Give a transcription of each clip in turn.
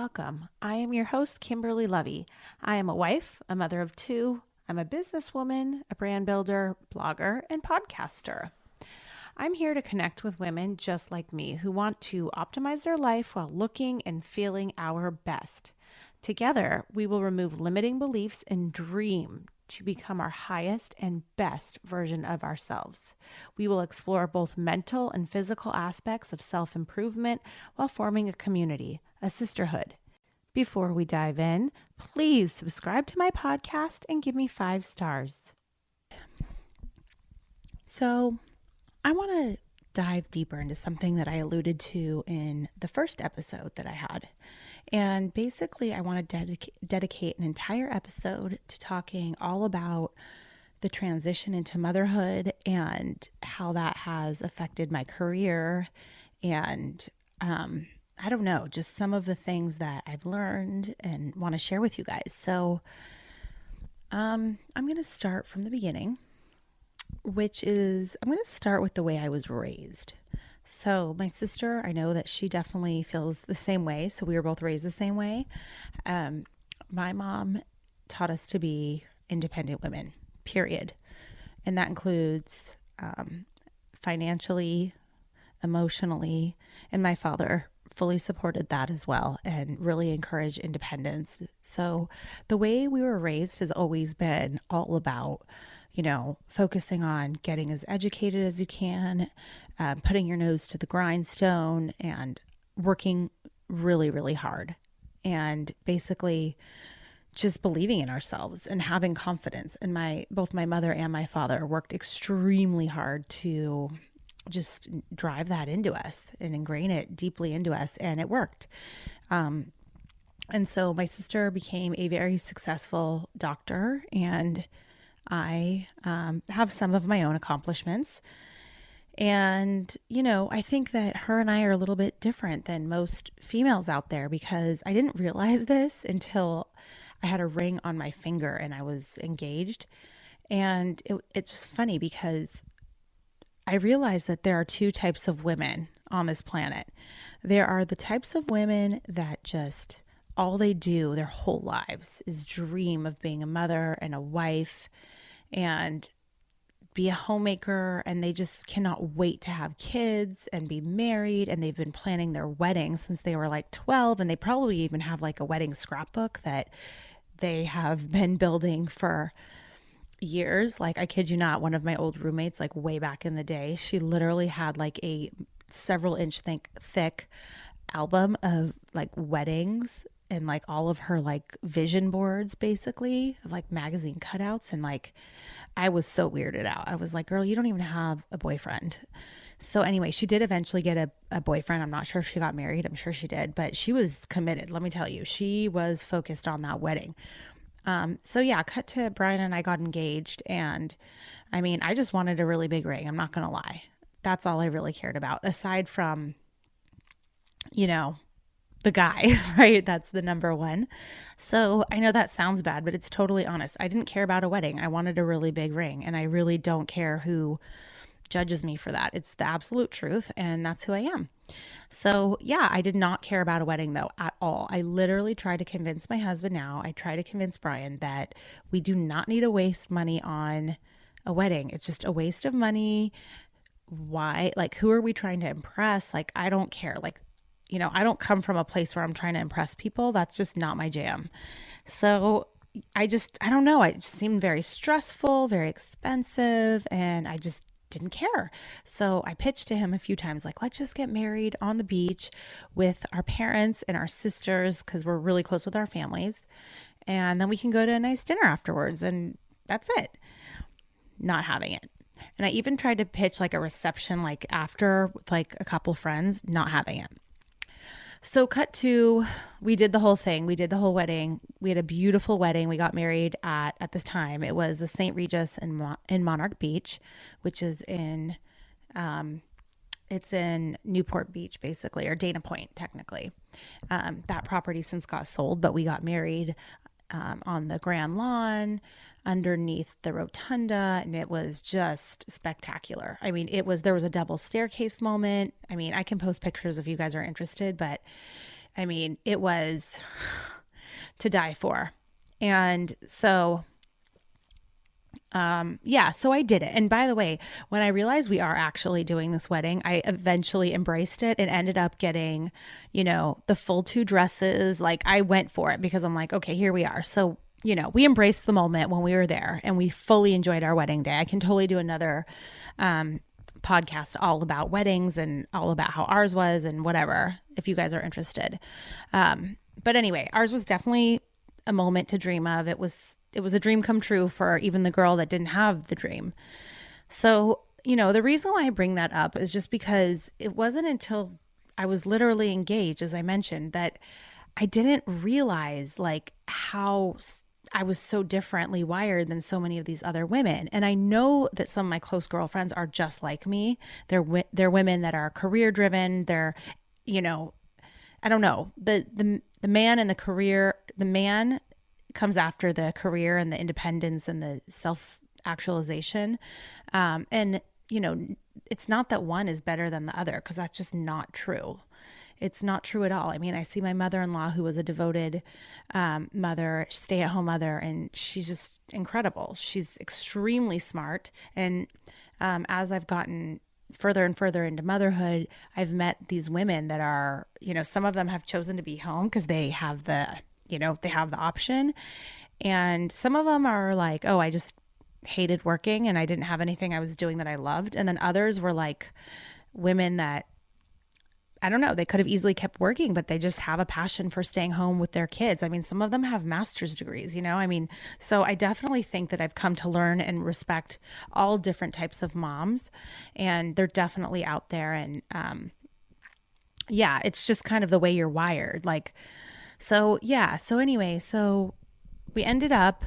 welcome. I am your host, Kimberly Lovey. I am a wife, a mother of two. I'm a businesswoman, a brand builder, blogger, and podcaster. I'm here to connect with women just like me who want to optimize their life while looking and feeling our best. Together, we will remove limiting beliefs and dream to become our highest and best version of ourselves. We will explore both mental and physical aspects of self-improvement while forming a community, a sisterhood. Before we dive in, please subscribe to my podcast and give me 5 stars. So, I want to dive deeper into something that I alluded to in the first episode that I had. And basically, I want to dedicate an entire episode to talking all about the transition into motherhood and how that has affected my career and, I don't know, just some of the things that I've learned and want to share with you guys. So I'm going to start from the beginning, which is I'm going to start with the way I was raised. So my sister, I know that she definitely feels the same way. So we were both raised the same way. My mom taught us to be independent women, period. And that includes financially, emotionally, and my father fully supported that as well and really encouraged independence. So the way we were raised has always been all about, focusing on getting as educated as you can, putting your nose to the grindstone and working really, really hard. And basically just believing in ourselves and having confidence. And both my mother and my father worked extremely hard to just drive that into us and ingrain it deeply into us. And it worked. And so my sister became a very successful doctor, and I have some of my own accomplishments. And, I think that her and I are a little bit different than most females out there, because I didn't realize this until I had a ring on my finger and I was engaged. And it's just funny because I realized that there are 2 types of women on this planet. There are the types of women that just all they do their whole lives is dream of being a mother and a wife and be a homemaker, and they just cannot wait to have kids and be married, and they've been planning their wedding since they were like 12, and they probably even have like a wedding scrapbook that they have been building for years. Like, I kid you not, one of my old roommates, like way back in the day, she literally had like a several inch thick album of like weddings and like all of her like vision boards, basically, of like magazine cutouts. And like, I was so weirded out. I was like, girl, you don't even have a boyfriend. So anyway, she did eventually get a boyfriend. I'm not sure if she got married. I'm sure she did, but she was committed. Let me tell you, she was focused on that wedding. So yeah, cut to Brian and I got engaged, and I mean, I just wanted a really big ring. I'm not going to lie. That's all I really cared about, aside from, the guy, right? That's the number one. So I know that sounds bad, but it's totally honest. I didn't care about a wedding. I wanted a really big ring, and I really don't care who judges me for that. It's the absolute truth, and that's who I am. So yeah, I did not care about a wedding though at all. I literally tried to convince my husband now. I try to convince Brian that we do not need to waste money on a wedding. It's just a waste of money. Why? Like, who are we trying to impress? Like, I don't care. Like, I don't come from a place where I'm trying to impress people. That's just not my jam. So I don't know. It just seemed very stressful, very expensive, and I just didn't care. So I pitched to him a few times, like, let's just get married on the beach with our parents and our sisters, because we're really close with our families. And then we can go to a nice dinner afterwards. And that's it. Not having it. And I even tried to pitch like a reception, like after, with like a couple friends, not having it. So cut to, we did the whole thing. We did the whole wedding. We had a beautiful wedding. We got married at this time, it was the St. Regis in Monarch Beach, which is it's in Newport Beach, basically, or Dana Point, technically. That property since got sold, but we got married on the Grand Lawn underneath the rotunda, and it was just spectacular. I mean, there was a double staircase moment. I mean, I can post pictures if you guys are interested, but I mean, it was to die for. And so, yeah, so I did it. And by the way, when I realized we are actually doing this wedding, I eventually embraced it and ended up getting, the full 2 dresses. Like I went for it because I'm like, okay, here we are. So, we embraced the moment when we were there and we fully enjoyed our wedding day. I can totally do another podcast all about weddings and all about how ours was and whatever, if you guys are interested. But anyway, ours was definitely a moment to dream of. It was a dream come true for even the girl that didn't have the dream. So, the reason why I bring that up is just because it wasn't until I was literally engaged, as I mentioned, that I didn't realize like how I was so differently wired than so many of these other women. And I know that some of my close girlfriends are just like me. They're women that are career driven. They're, I don't know, the man and the career, the man comes after the career and the independence and the self actualization. And, it's not that one is better than the other, because that's just not true. It's not true at all. I mean, I see my mother-in-law, who was a devoted mother, stay-at-home mother, and she's just incredible. She's extremely smart. And as I've gotten further and further into motherhood, I've met these women that are, some of them have chosen to be home because they have they have the option. And some of them are like, oh, I just hated working and I didn't have anything I was doing that I loved. And then others were like women that, I don't know, they could have easily kept working, but they just have a passion for staying home with their kids. I mean, some of them have master's degrees, so I definitely think that I've come to learn and respect all different types of moms, and they're definitely out there. And yeah, it's just kind of the way you're wired. Like, so yeah. So anyway, so we ended up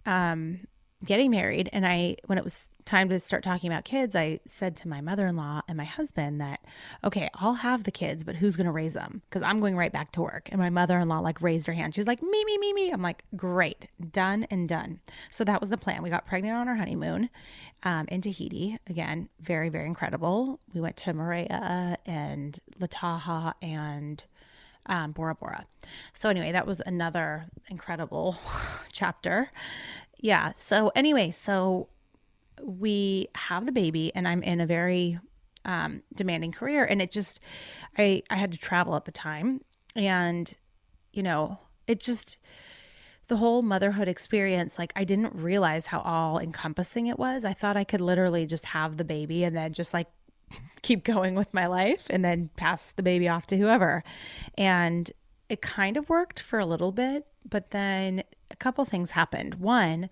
getting married, and when it was time to start talking about kids, I said to my mother-in-law and my husband that, okay, I'll have the kids, but who's going to raise them? Because I'm going right back to work. And my mother-in-law like raised her hand. She's like, me. I'm like, great, done and done. So that was the plan. We got pregnant on our honeymoon in Tahiti. Again, very, very incredible. We went to Moorea and Lataha and Bora Bora. So anyway, that was another incredible chapter. Yeah. So anyway, so we have the baby, and I'm in a very demanding career, and it just, I had to travel at the time, and it just, the whole motherhood experience, like I didn't realize how all encompassing it was. I thought I could literally just have the baby and then just like keep going with my life and then pass the baby off to whoever. And it kind of worked for a little bit, but then a couple things happened. One,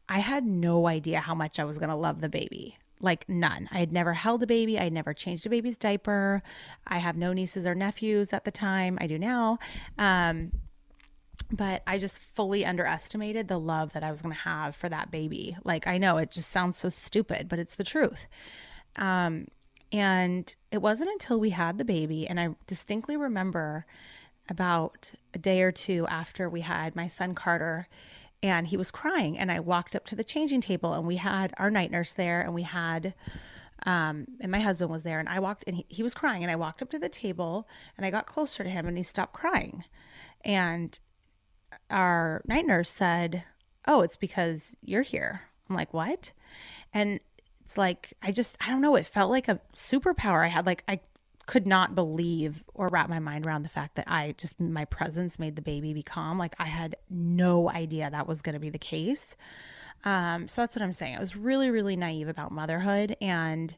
I had no idea how much I was going to love the baby. Like none. I had never held a baby. I had never changed a baby's diaper. I have no nieces or nephews at the time. I do now. But I just fully underestimated the love that I was going to have for that baby. Like, I know it just sounds so stupid, but it's the truth. And it wasn't until we had the baby, and I distinctly remember about a day or two after we had my son Carter, and he was crying, and I walked up to the changing table, and we had our night nurse there, and we had and my husband was there, and I walked, and he was crying, and I walked up to the table, and I got closer to him, and he stopped crying. And our night nurse said, oh, it's because you're here. I'm like, what? And it's like, I don't know, it felt like a superpower I had. Like, I could not believe or wrap my mind around the fact that my presence made the baby be calm. Like, I had no idea that was going to be the case. So that's what I'm saying. I was really, really naive about motherhood. And,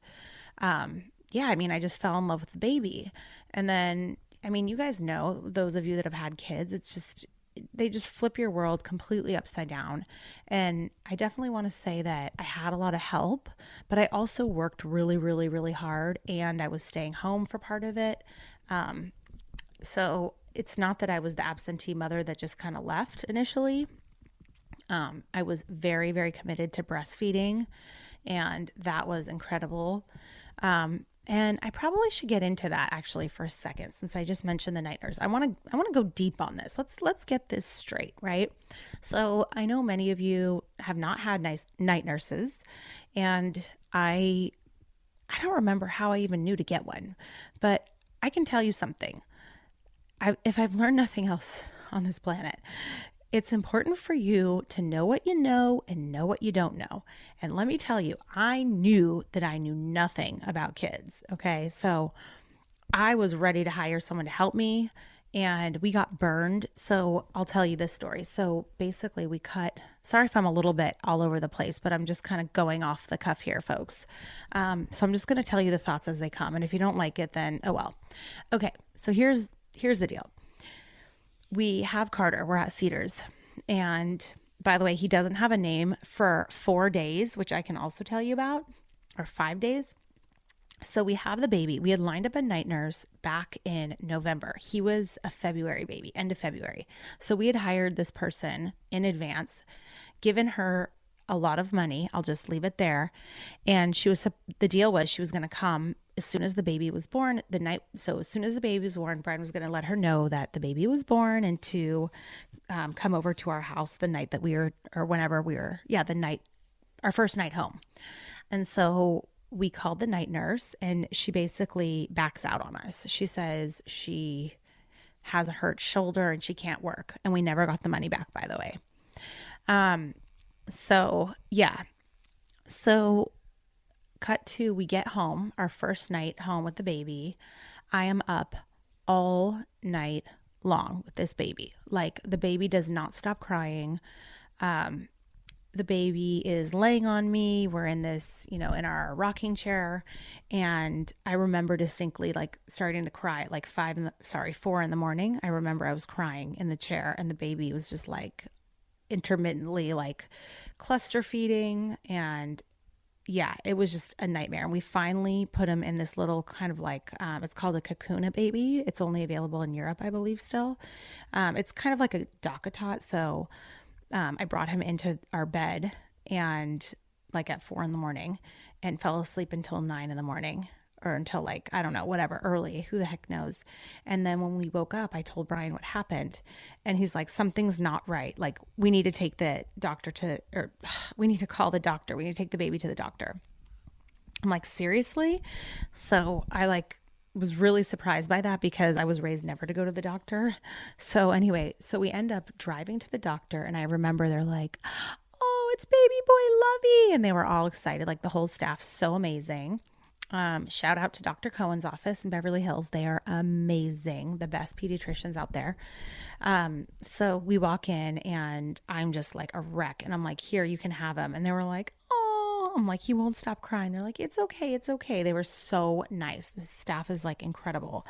yeah, I mean, I just fell in love with the baby. And then, I mean, you guys know, those of you that have had kids, they just flip your world completely upside down. And I definitely want to say that I had a lot of help, but I also worked really, really, really hard, and I was staying home for part of it. So it's not that I was the absentee mother that just kind of left initially. I was very, very committed to breastfeeding, and that was incredible. And I probably should get into that actually for a second, since I just mentioned the night nurse. I want to go deep on this. Let's get this straight, right? So I know many of you have not had night nurses, and I don't remember how I even knew to get one, but I can tell you something. if I've learned nothing else on this planet, it's important for you to know what you know and know what you don't know. And let me tell you, I knew that I knew nothing about kids. Okay. So I was ready to hire someone to help me, and we got burned. So I'll tell you this story. So basically, we cut. Sorry if I'm a little bit all over the place, but I'm just kind of going off the cuff here, folks. So I'm just going to tell you the thoughts as they come. And if you don't like it, then oh well. Okay. So here's the deal. We have Carter. We're at Cedars. And by the way, he doesn't have a name for 4 days, which I can also tell you about, or 5 days. So we have the baby. We had lined up a night nurse back in November. He was a February baby, end of February. So we had hired this person in advance, given her a lot of money. I'll just leave it there. And the deal was she was going to come as soon as the baby was born the night. So as soon as the baby was born, Brian was going to let her know that the baby was born and to come over to our house the night that we were, or whenever we were, the night, our first night home. And so we called the night nurse, and she basically backs out on us. She says she has a hurt shoulder and she can't work. And we never got the money back, by the way. So yeah. So cut to, we get home, our first night home with the baby. I am up all night long with this baby. Like, the baby does not stop crying. The baby is laying on me. We're in this, in our rocking chair. And I remember distinctly like starting to cry at like 4 in the morning. I remember I was crying in the chair, and the baby was just like intermittently like cluster feeding. And yeah, it was just a nightmare. And we finally put him in this little kind of like, it's called a Kakuna baby. It's only available in Europe, I believe still. It's kind of like a DockATot. So I brought him into our bed and like at 4 in the morning, and fell asleep until 9 in the morning, or until like, I don't know, whatever, early, who the heck knows. And then when we woke up, I told Brian what happened, and he's like, something's not right. Like, we need to take the doctor or we need to call the doctor. We need to take the baby to the doctor. I'm like, seriously? So I was really surprised by that, because I was raised never to go to the doctor. So anyway, so we end up driving to the doctor, and I remember they're like, oh, it's baby boy Lovey. And they were all excited. Like, the whole staff's so amazing. Shout out to Dr. Cohen's office in Beverly Hills. They are amazing. The best pediatricians out there. So we walk in, and I'm just like a wreck, and I'm like, here, you can have him. And they were like, I'm like, he won't stop crying. They're like, it's okay. It's okay. They were so nice. The staff is like incredible.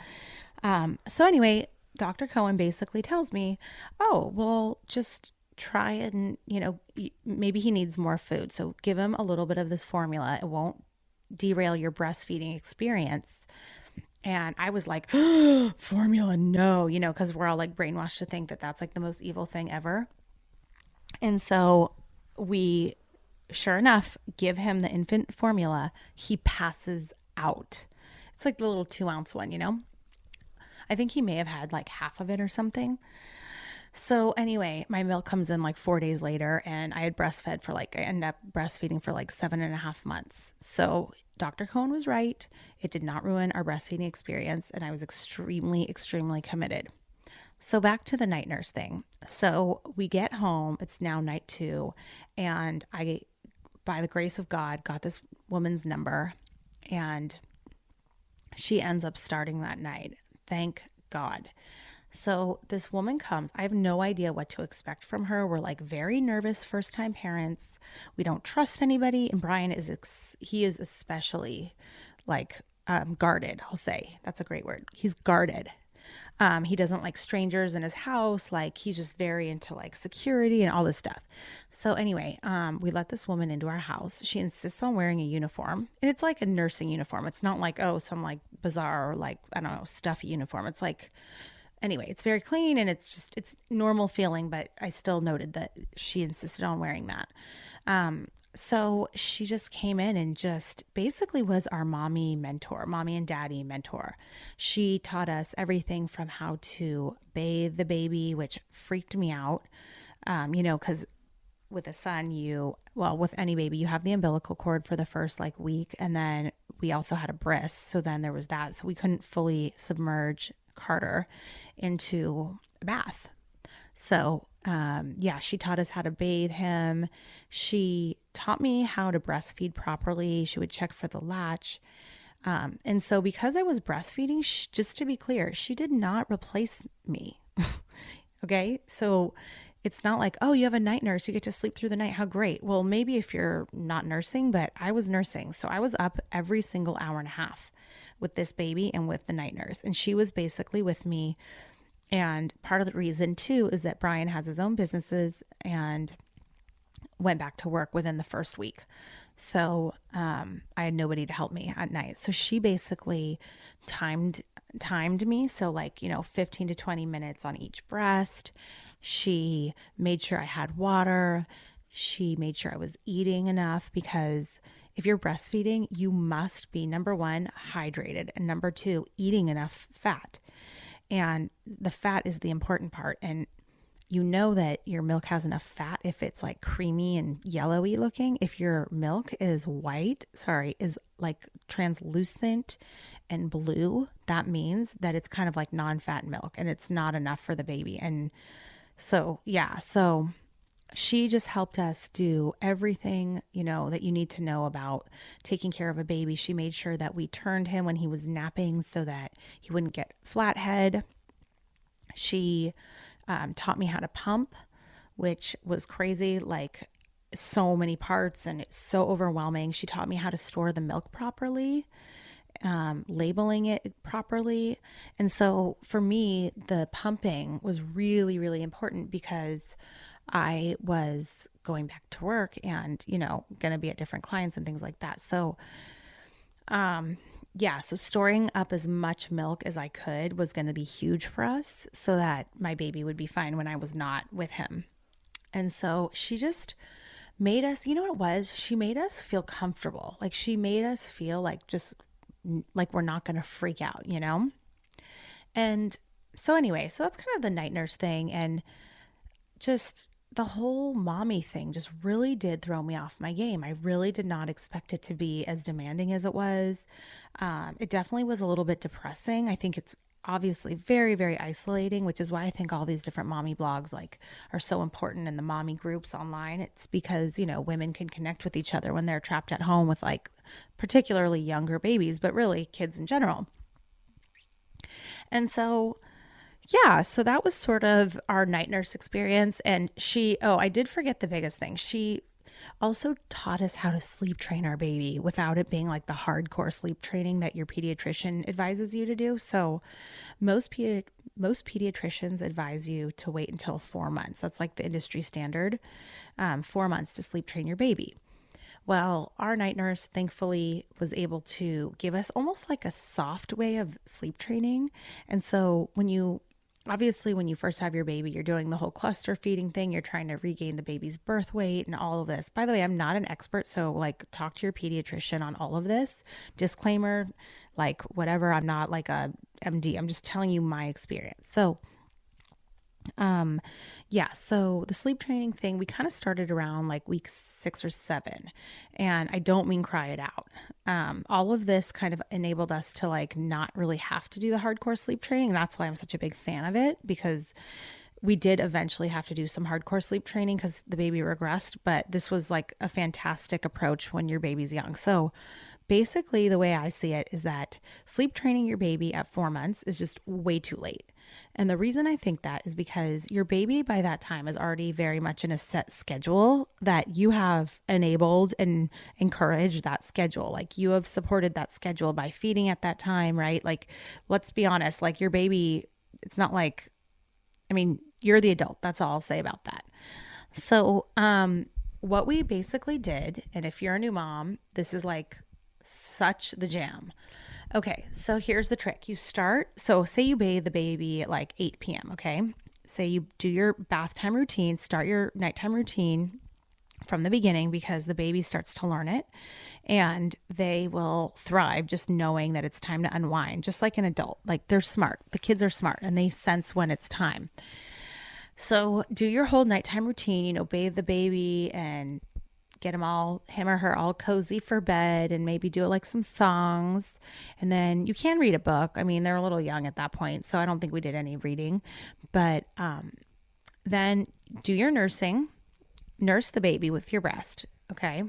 So anyway, Dr. Cohen basically tells me, oh, well, just try and, maybe he needs more food. So give him a little bit of this formula. It won't derail your breastfeeding experience. And I was like, formula, no, because we're all like brainwashed to think that that's like the most evil thing ever. And so sure enough, give him the infant formula. He passes out. It's like the little 2-ounce one, I think he may have had like half of it or something. So anyway, my milk comes in like 4 days later, and I had I ended up breastfeeding for like 7.5 months. So Dr. Cohen was right. It did not ruin our breastfeeding experience, and I was extremely, extremely committed. So back to the night nurse thing. So we get home. It's now night 2, and I, by the grace of God, got this woman's number, and she ends up starting that night. Thank God. So this woman comes. I have no idea what to expect from her. We're like very nervous first-time parents. We don't trust anybody. And Brian he is especially like guarded, I'll say. That's a great word. He's guarded. He doesn't like strangers in his house. Like, he's just very into like security and all this stuff. So anyway, we let this woman into our house. She insists on wearing a uniform, and it's like a nursing uniform. It's not like, oh, some like bizarre, like, I don't know, stuffy uniform. It's like, anyway, it's very clean, and it's normal feeling, but I still noted that she insisted on wearing that. So she just came in and just basically was our mommy and daddy mentor. She taught us everything from how to bathe the baby, which freaked me out. Because with a son, with any baby, you have the umbilical cord for the first like week. And then we also had a breast. So then there was that. So we couldn't fully submerge Carter into a bath. So, yeah, she taught us how to bathe him. She taught me how to breastfeed properly. She would check for the latch. And so, because I was breastfeeding, just to be clear, she did not replace me. Okay. So, it's not like, oh, you have a night nurse, you get to sleep through the night. How great. Well, maybe if you're not nursing, but I was nursing. So, I was up every single hour and a half with this baby and with the night nurse. And she was basically with me. And part of the reason too is that Brian has his own businesses and went back to work within the first week. So I had nobody to help me at night. So she basically timed me. So 15 to 20 minutes on each breast. She made sure I had water. She made sure I was eating enough, because if you're breastfeeding, you must be, number one, hydrated, and number two, eating enough fat. And the fat is the important part. And you know that your milk has enough fat if it's like creamy and yellowy looking. If your milk is is like translucent and blue, that means that it's kind of like non-fat milk and it's not enough for the baby. And so, yeah, so she just helped us do everything, that you need to know about taking care of a baby. She made sure that we turned him when he was napping so that he wouldn't get flathead. She taught me how to pump, which was crazy, like so many parts, and it's so overwhelming. She taught me how to store the milk properly, labeling it properly. And so for me, the pumping was really, really important, because I was going back to work and, going to be at different clients and things like that. So, so storing up as much milk as I could was going to be huge for us so that my baby would be fine when I was not with him. And so she just made us, what it was? She made us feel comfortable. Like she made us feel like just like we're not going to freak out, And so anyway, so that's kind of the night nurse thing. And just the whole mommy thing just really did throw me off my game. I really did not expect it to be as demanding as it was. It definitely was a little bit depressing. I think it's obviously very, very isolating, which is why I think all these different mommy blogs are so important, in the mommy groups online. It's because, women can connect with each other when they're trapped at home with particularly younger babies, but really kids in general. And so yeah, so that was sort of our night nurse experience. And I did forget the biggest thing. She also taught us how to sleep train our baby without it being like the hardcore sleep training that your pediatrician advises you to do. So most pediatricians advise you to wait until 4 months. That's like the industry standard, 4 months to sleep train your baby. Well, our night nurse thankfully was able to give us almost like a soft way of sleep training. And so when you first have your baby, you're doing the whole cluster feeding thing. You're trying to regain the baby's birth weight and all of this. By the way, I'm not an expert, so talk to your pediatrician on all of this. Disclaimer, whatever, I'm not like a MD. I'm just telling you my experience. So so the sleep training thing, we kind of started around week 6 or 7, and I don't mean cry it out. All of this kind of enabled us to not really have to do the hardcore sleep training. And that's why I'm such a big fan of it, because we did eventually have to do some hardcore sleep training because the baby regressed, but this was a fantastic approach when your baby's young. So basically the way I see it is that sleep training your baby at 4 months is just way too late. And the reason I think that is because your baby by that time is already very much in a set schedule that you have enabled and encouraged that schedule. You have supported that schedule by feeding at that time, right? Let's be honest, your baby, it's not you're the adult. That's all I'll say about that. So, what we basically did, and if you're a new mom, this is such the jam. Okay, so here's the trick. Say you bathe the baby at 8 p.m., okay? Say you do your bath time routine, start your nighttime routine from the beginning, because the baby starts to learn it and they will thrive just knowing that it's time to unwind, just like an adult. They're smart. The kids are smart and they sense when it's time. So do your whole nighttime routine, bathe the baby and get him or her all cozy for bed, and maybe do like some songs. And then you can read a book. I mean, they're a little young at that point, so I don't think we did any reading. But then do your nursing, nurse the baby with your breast, okay,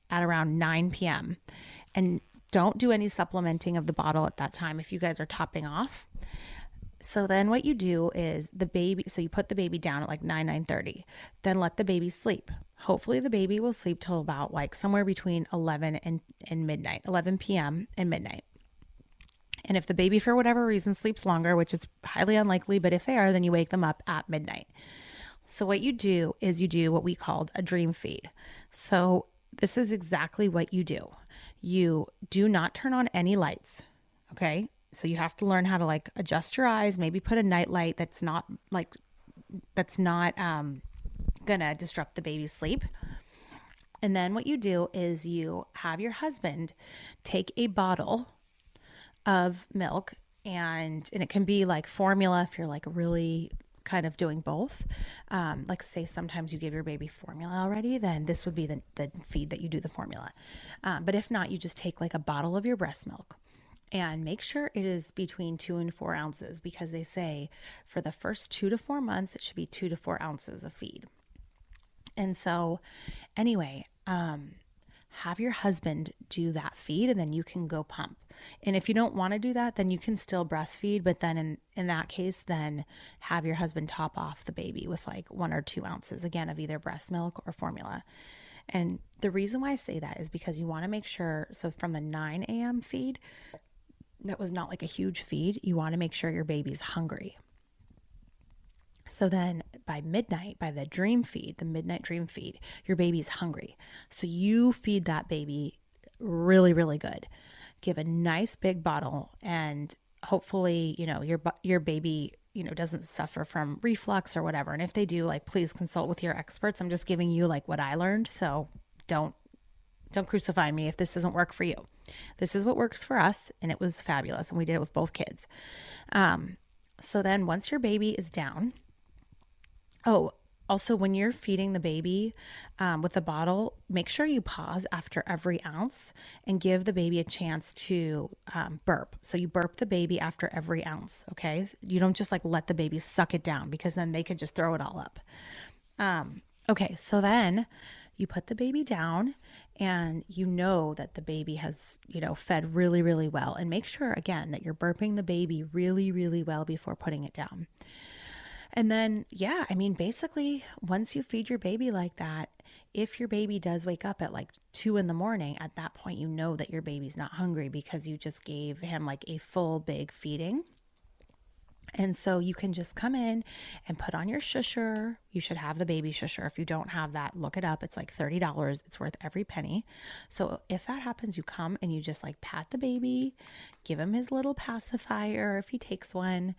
at around 9 p.m. And don't do any supplementing of the bottle at that time if you guys are topping off. So then what you do is so you put the baby down at like 9:30, then let the baby sleep. Hopefully the baby will sleep till about like somewhere between 11 and midnight, 11 p.m. and midnight. And if the baby for whatever reason sleeps longer, which it's highly unlikely, but if they are, then you wake them up at midnight. So what you do is you do what we called a dream feed. So this is exactly what you do. You do not turn on any lights, okay? So you have to learn how to like adjust your eyes, maybe put a night light that's not gonna disrupt the baby's sleep. And then what you do is you have your husband take a bottle of milk, and it can be like formula if you're like really kind of doing both. Like say sometimes you give your baby formula already, then this would be the feed that you do the formula. But if not, you just take like a bottle of your breast milk. And make sure it is between 2 and 4 ounces, because they say for the first 2 to 4 months, it should be 2 to 4 ounces of feed. And so anyway, have your husband do that feed, and then you can go pump. And if you don't want to do that, then you can still breastfeed. But then in that case, then have your husband top off the baby with like 1 or 2 ounces, again, of either breast milk or formula. And the reason why I say that is because you want to make sure, so from the 9 a.m. feed, that was not like a huge feed, you want to make sure your baby's hungry. So then by midnight, by the midnight dream feed, your baby's hungry. So you feed that baby really, really good. Give a nice big bottle, and hopefully, your baby, doesn't suffer from reflux or whatever. And if they do, like, please consult with your experts. I'm just giving you like what I learned. So don't crucify me if this doesn't work for you. This is what works for us, and it was fabulous, and we did it with both kids. So then once your baby is down, also when you're feeding the baby with the bottle, make sure you pause after every ounce and give the baby a chance to burp. So you burp the baby after every ounce, okay? You don't just like let the baby suck it down, because then they could just throw it all up. Okay, so then you put the baby down, and you know that the baby has, fed really, really well. And make sure, again, that you're burping the baby really, really well before putting it down. And then, basically, once you feed your baby like that, if your baby does wake up at like 2 a.m, at that point, you know that your baby's not hungry, because you just gave him like a full big feeding. And so you can just come in and put on your shusher. You should have the baby shusher. If you don't have that, look it up. It's like $30. It's worth every penny. So if that happens, you come and you just like pat the baby, give him his little pacifier if he takes one,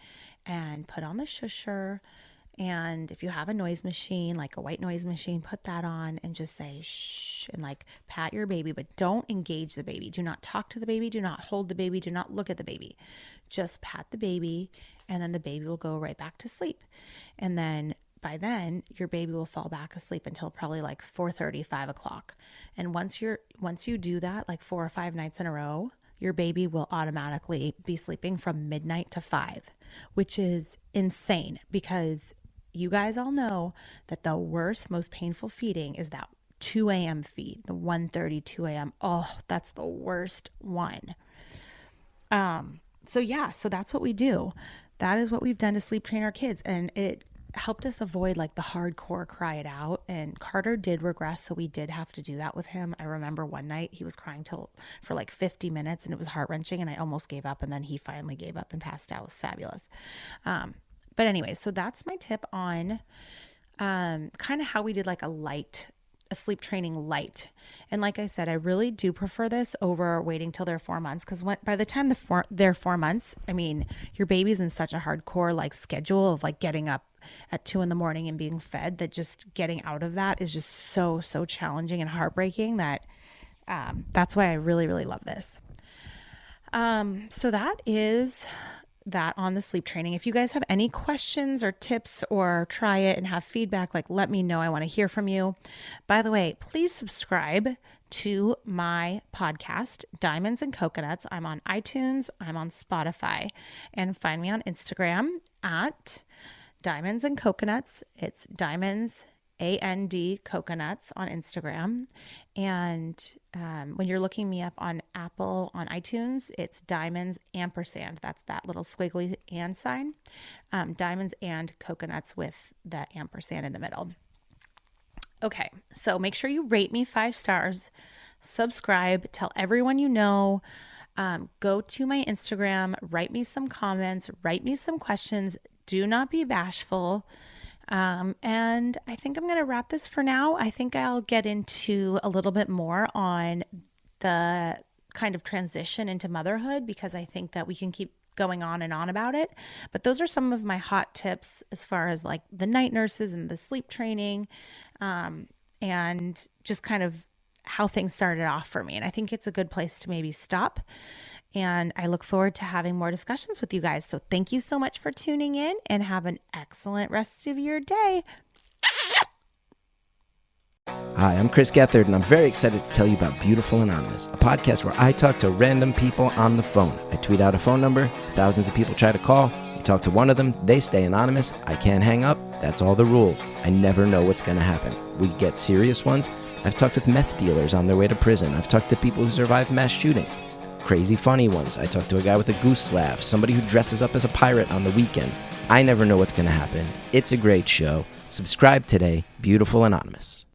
and put on the shusher. And if you have a noise machine, like a white noise machine, put that on and just say shh, and like pat your baby, but don't engage the baby. Do not talk to the baby. Do not hold the baby. Do not look at the baby. Just pat the baby, and then the baby will go right back to sleep. And then by then, your baby will fall back asleep until probably like 4:30, 5 o'clock. And once you do that like 4 or 5 nights in a row, your baby will automatically be sleeping from midnight to 5, which is insane, because you guys all know that the worst, most painful feeding is that 2 a.m. feed, the 1:30, 2 a.m. Oh, that's the worst one. So that's what we do. That is what we've done to sleep train our kids. And it helped us avoid like the hardcore cry it out. And Carter did regress, so we did have to do that with him. I remember one night he was crying for like 50 minutes, and it was heart-wrenching, and I almost gave up, and then he finally gave up and passed out. It was fabulous. But anyway, so that's my tip on kind of how we did like a sleep training light. And like I said, I really do prefer this over waiting till they're 4 months, because by the time they're 4 months, your baby's in such a hardcore like schedule of like getting up at 2 a.m. and being fed, that just getting out of that is just so challenging and heartbreaking, that that's why I really, really love this. So that is that on the sleep training. If you guys have any questions or tips or try it and have feedback, like let me know. I want to hear from you. By the way, please subscribe to my podcast, Diamonds and Coconuts. I'm on iTunes, I'm on Spotify, and find me on Instagram at Diamonds and Coconuts. It's Diamonds AND Coconuts on Instagram. And when you're looking me up on Apple, on iTunes, it's Diamonds ampersand. That's that little squiggly and sign. Diamonds and Coconuts with the ampersand in the middle. Okay, so make sure you rate me 5 stars, subscribe, tell everyone you know, go to my Instagram, write me some comments, write me some questions. Do not be bashful. And I think I'm going to wrap this for now. I think I'll get into a little bit more on the kind of transition into motherhood, because I think that we can keep going on and on about it. But those are some of my hot tips as far as like the night nurses and the sleep training, and just kind of how things started off for me. And I think it's a good place to maybe stop. And I look forward to having more discussions with you guys. So thank you so much for tuning in, and have an excellent rest of your day. Hi, I'm Chris Gethard, and I'm very excited to tell you about Beautiful Anonymous, a podcast where I talk to random people on the phone. I tweet out a phone number, thousands of people try to call. I talk to one of them, they stay anonymous, I can't hang up, that's all the rules. I never know what's going to happen. We get serious ones. I've talked with meth dealers on their way to prison. I've talked to people who survived mass shootings. Crazy funny ones. I talked to a guy with a goose laugh, somebody who dresses up as a pirate on the weekends. I never know what's going to happen. It's a great show. Subscribe today, Beautiful Anonymous.